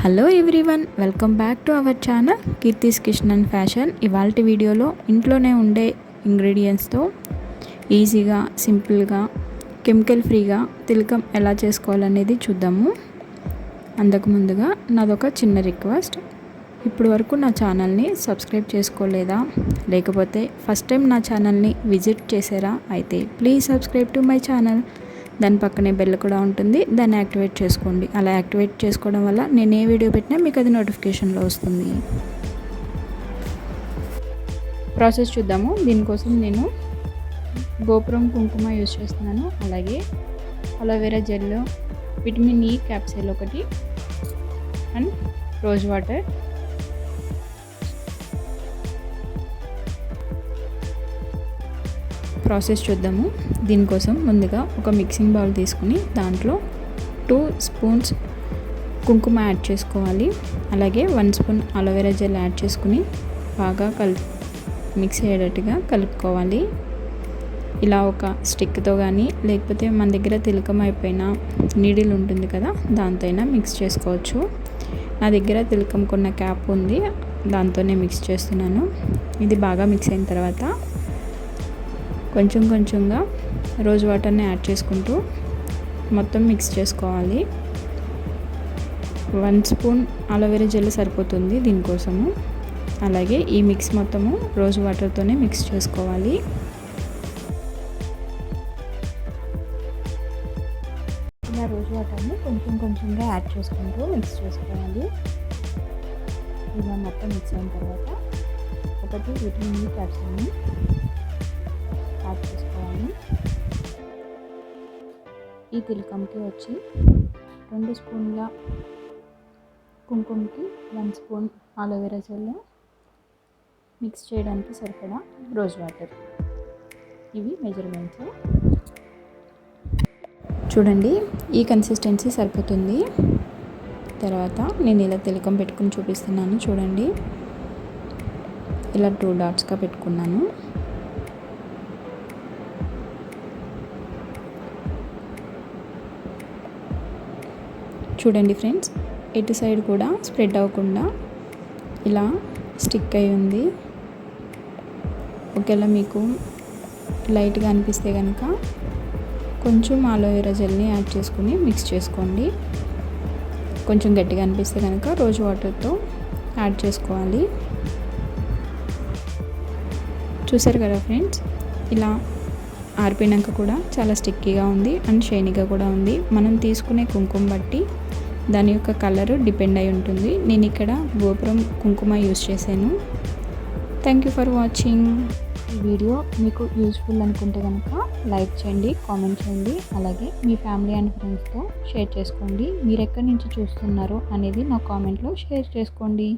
Hello everyone, welcome back to our channel Keerthi's kitchen and fashion. ఇవాల్టి వీడియోలో ఇంట్లోనే ఉండే ఇంగ్రీడియంట్స్తో ఈజీగా, సింపుల్గా, కెమికల్ ఫ్రీగా తిలకం ఎలా చేసుకోవాలనేది చూద్దాము. అందుకు ముందుగా నాదొక చిన్న రిక్వెస్ట్. ఇప్పుడు వరకు నా ఛానల్ని సబ్స్క్రైబ్ చేసుకోలేదా, లేకపోతే ఫస్ట్ టైం నా ఛానల్ని విజిట్ చేసారా, అయితే please subscribe to my channel. దాని పక్కనే బెల్ కూడా ఉంటుంది, దాన్ని యాక్టివేట్ చేసుకోండి. అలా యాక్టివేట్ చేసుకోవడం వల్ల నేను ఏ వీడియో పెట్టినా మీకు అది నోటిఫికేషన్లో వస్తుంది. ప్రాసెస్ చూద్దాము. దీనికోసం నేను గోపురం కుంకుమ యూజ్ చేస్తున్నాను, అలాగే aloe vera gel, vitamin E capsule ఒకటి, అండ్ రోజ్ వాటర్. ప్రాసెస్ చూద్దాము. దీనికోసం ముందుగా ఒక మిక్సింగ్ బౌల్ తీసుకుని దాంట్లో 2 స్పూన్స్ కుంకుమ యాడ్ చేసుకోవాలి. అలాగే 1 స్పూన్ అలోవెరా జెల్ యాడ్ చేసుకుని బాగా మిక్స్ అయ్యేటట్టుగా కలుపుకోవాలి. ఇలా ఒక స్టిక్తో కానీ, లేకపోతే మన దగ్గర తిలకం అయిపోయిన నీడిల్ ఉంటుంది కదా, దాంతో అయినా మిక్స్ చేసుకోవచ్చు. నా దగ్గర తిలకం కొన్న క్యాప్ ఉంది, దాంతోనే మిక్స్ చేస్తున్నాను. ఇది బాగా మిక్స్ అయిన తర్వాత కొంచెం కొంచెంగా రోజ్ వాటర్ని యాడ్ చేసుకుంటూ మొత్తం మిక్స్ చేసుకోవాలి. 1 స్పూన్ అలోవెరా జెల్ సరిపోతుంది దీనికోసము. అలాగే ఈ మిక్స్ మొత్తము రోజ్ వాటర్తోనే మిక్స్ చేసుకోవాలి. ఇలా రోజ్ వాటర్ని కొంచెం కొంచెంగా యాడ్ చేసుకుంటూ మిక్స్ చేసుకోవాలి. ఇలా మొత్తం మిక్స్ అయిన తర్వాత ఒకటి విటమిన్ ఈ క్యాప్సూల్ని యాడ్ చేసుకోవాలి. ఈ తిలకంకి వచ్చి 2 స్పూన్ల కుంకుమకి 1 స్పూన్ అలోవెరా జెల్, మిక్స్ చేయడానికి సరిపడా రోజ్ వాటర్. ఇవి మెజర్మెంట్స్. చూడండి, ఈ కన్సిస్టెన్సీ సరిపోతుంది. తర్వాత నేను ఇలా తిలకం పెట్టుకుని చూపిస్తున్నాను. చూడండి, ఇలా 2 డాట్స్గా పెట్టుకున్నాను. చూడండి ఫ్రెండ్స్, ఎటు సైడ్ కూడా స్ప్రెడ్ అవ్వకుండా ఇలా స్టిక్ అయి ఉంది. ఒకవేళ మీకు లైట్గా అనిపిస్తే కనుక కొంచెం అలోవెరా జెల్ని యాడ్ చేసుకుని మిక్స్ చేసుకోండి. కొంచెం గట్టిగా అనిపిస్తే కనుక రోజ్ వాటర్తో యాడ్ చేసుకోవాలి. చూసారు కదా ఫ్రెండ్స్, ఇలా ఆరిపోయినాక కూడా చాలా స్టిక్కీగా ఉంది అండ్ షైనీగా కూడా ఉంది. మనం తీసుకునే కుంకుమ బట్టి దాని యొక్క కలర్ డిపెండ్ అయి ఉంటుంది. నేను ఇక్కడ గోపురం కుంకుమ యూజ్ చేశాను. Thank you for watching. ఈ వీడియో మీకు యూస్ఫుల్ అనుకుంటే కనుక లైక్ చేయండి, కామెంట్ చేయండి, అలాగే మీ ఫ్యామిలీ అండ్ ఫ్రెండ్స్తో షేర్ చేసుకోండి. మీరు ఎక్కడి నుంచి చూస్తున్నారో అనేది నా కామెంట్లో షేర్ చేసుకోండి.